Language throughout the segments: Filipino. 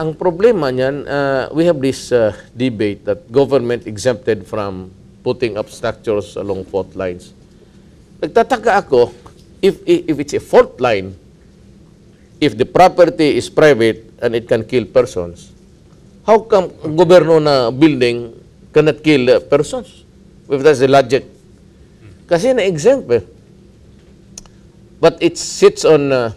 ang problema niyan, we have this debate that government exempted from putting up structures along fault lines. Nagtataka ako, if it's a fault line, if the property is private and it can kill persons, how come gobyerno na building cannot kill persons? If that's the logic. Kasi na-exempt eh. But it sits on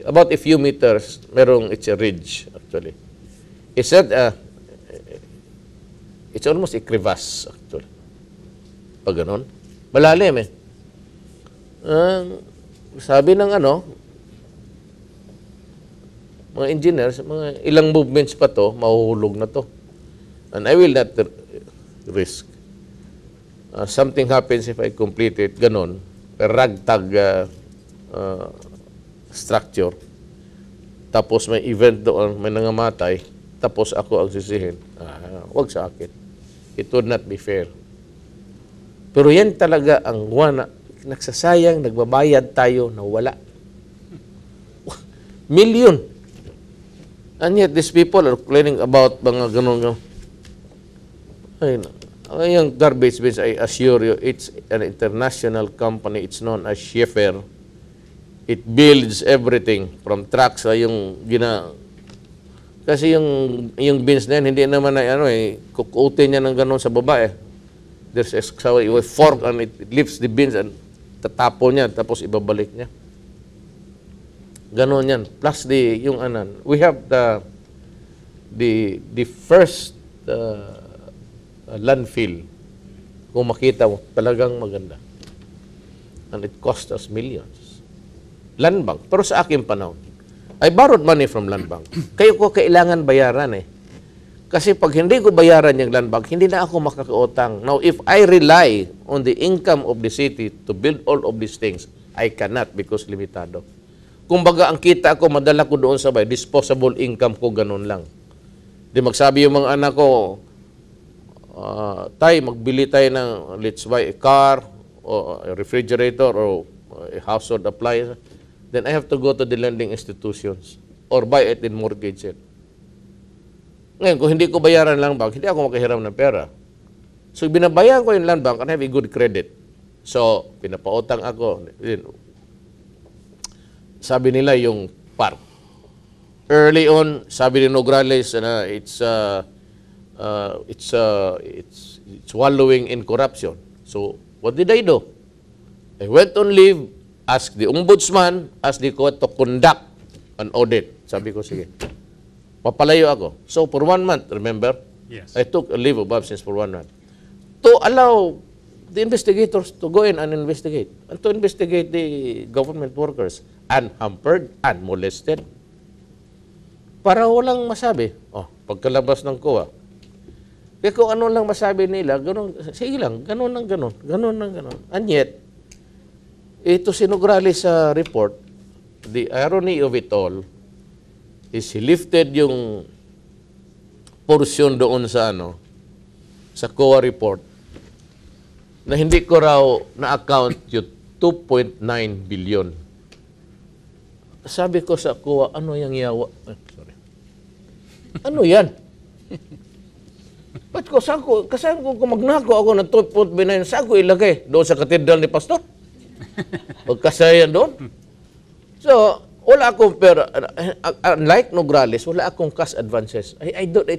about a few meters, it's a ridge actually. It's not, it's almost a crevasse actually. Pag ganon. Malalim eh. Sabi ng mga engineers, mga ilang movements pa to, mahuhulog na to. And I will not risk. Something happens if I complete it, ganon, ragtag structure, tapos may event doon, may nangamatay, tapos ako ang sisihin. Wag sa akin. It would not be fair. Pero yan talaga ang nagsasayang, nagbabayad tayo na wala. Million. And yet, these people are complaining about mga ganun. Yung garbage bins, I assure you, it's an international company. It's known as Schaefer. It builds everything from trucks. Kasi yung bins na yan, hindi naman kukutin niya ng ganun sa baba eh. There's a fork and it lifts the bins and tatapon niya, tapos ibabalik niya. Ganon yan. Plus we have the first landfill. Kung makita mo, talagang maganda. And it cost us millions. Land bank. Pero sa aking panahon, I borrowed money from land bank. Kayo ko kailangan bayaran eh. Kasi pag hindi ko bayaran yung land bank, hindi na ako makakautang. Now, if I rely on the income of the city to build all of these things, I cannot because limitado. Kumbaga, ang kita ko, madala ko doon sa disposable income ko, ganun lang. Di magsabi yung mga anak ko, magbili tayo ng, let's buy a car, or a refrigerator, or a household appliance. Then I have to go to the lending institutions or buy it in mortgage it. Ngayon, kung hindi ko bayaran lang bank, hindi ako makahiram ng pera. So, binabayaran ko yung land bank and have a good credit. So, pinapautang ako. Sabi nila yung park. Early on, sabi ni Nograles, it's wallowing in corruption. So, what did I do? I went on leave, asked the ombudsman, asked the court to conduct an audit. Sabi ko, sige. Papalayo ako. So, for 1 month, remember? Yes. I took a leave of absence for 1 month. To allow the investigators to go in and investigate. And to investigate the government workers. Unhampered, unmolested. Para walang masabi. Pagkalabas ng COA. Kaya kung ano lang masabi nila, ganun, sige lang, ganun lang ganun. Ganun lang ganun. And yet, ito si Nograles sa report, the irony of it all, is he lifted yung portion doon sa sa COA report na hindi ko raw na-account yung 2.9 billion. Sabi ko sa COA, ano yung yawa? Sorry. Ano yan? Ba't ko, saan ko kung magnako ako ng 2.9, saan ko ilagay? Doon sa katedral ni Pastor? Pagkasayan doon? So, wala akong pera. Unlike Nograles, wala akong cash advances. I don't,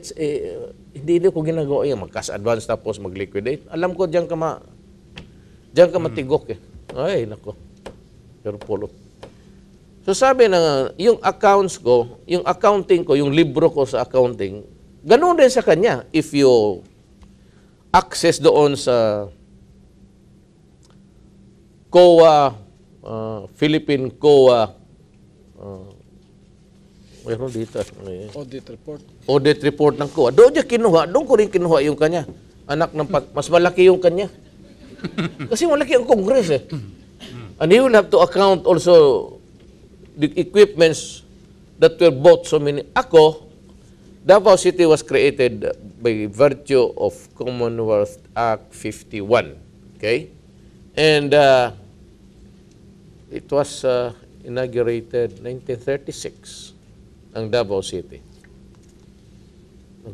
hindi ko ginagawa yan. Mag-cash advance tapos mag-liquidate. Alam ko, diyan ka matigok eh. Ay, nako. Pero polo. So sabi na, yung accounts ko, yung accounting ko, yung libro ko sa accounting, ganun din sa kanya. If you access doon sa COA, Philippine COA, mayroon dito. Audit report. Audit report ng COA. Doon niya kinuha. Doon ko rin kinuha yung kanya. Anak ng mas malaki yung kanya. Kasi malaki ang Congress eh. And he will have to account also the equipments that were bought so many. Ako, Davao City was created by virtue of Commonwealth Act 51. Okay? And it was inaugurated 1936. ang Davao City.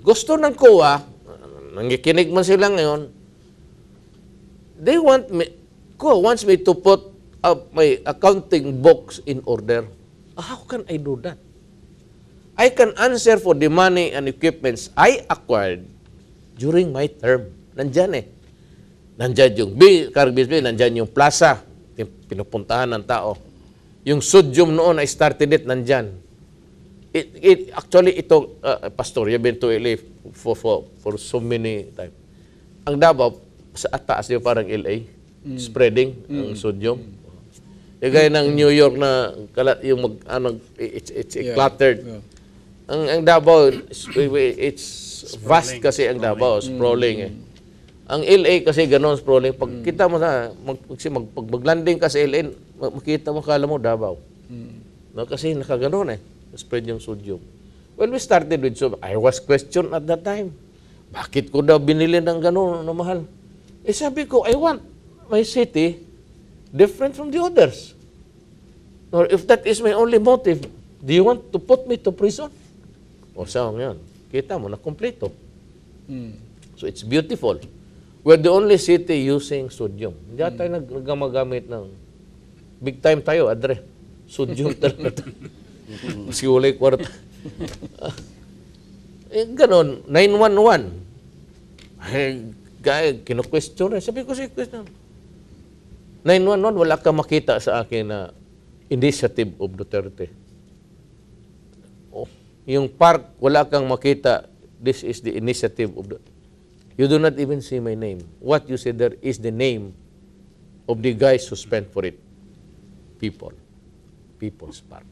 Gusto ng COA, nangikinig man sila ngayon, COA wants me to put up my accounting books in order. How can I do that? I can answer for the money and equipments I acquired during my term. Nandyan eh. Nandyan yung Caribbean Bay, nandyan yung plaza, pinupuntahan ng tao. Yung sodium noon, I started it, nandyan. Actually, ito, Pastor, you've been to LA for so many times. Ang Davao, sa taas yung parang LA, spreading ang sodium. Yung gaya ng New York na yung it's cluttered. Ang Davao, it's vast kasi ang Davao, sprawling eh. Ang LA kasi ganon sprawling. Pag kita mo na, pag mag-landing ka sa LA, makita mo, kala mo Davao. No, kasi nakaganon eh. Spread yung sodium. When we started with sodium, I was questioned at that time. Bakit ko daw binili ng ganon na mahal? Eh sabi ko, I want my city different from the others. Or if that is my only motive, do you want to put me to prison? O saan yan? Kita mo, na kompleto. So it's beautiful. We're the only city using sodium. Hindi tayo nagmagamit ng big time tayo, adre. Sodium talaga. Maski walay kwarta. Ganon, 911. Kino-question rin. Sabi ko si question. 911, wala ka makita sa akin na initiative of Duterte. Yung park, wala kang makita, this is the initiative of the... You do not even see my name. What you see there is the name of the guys who spent for it. People's Park.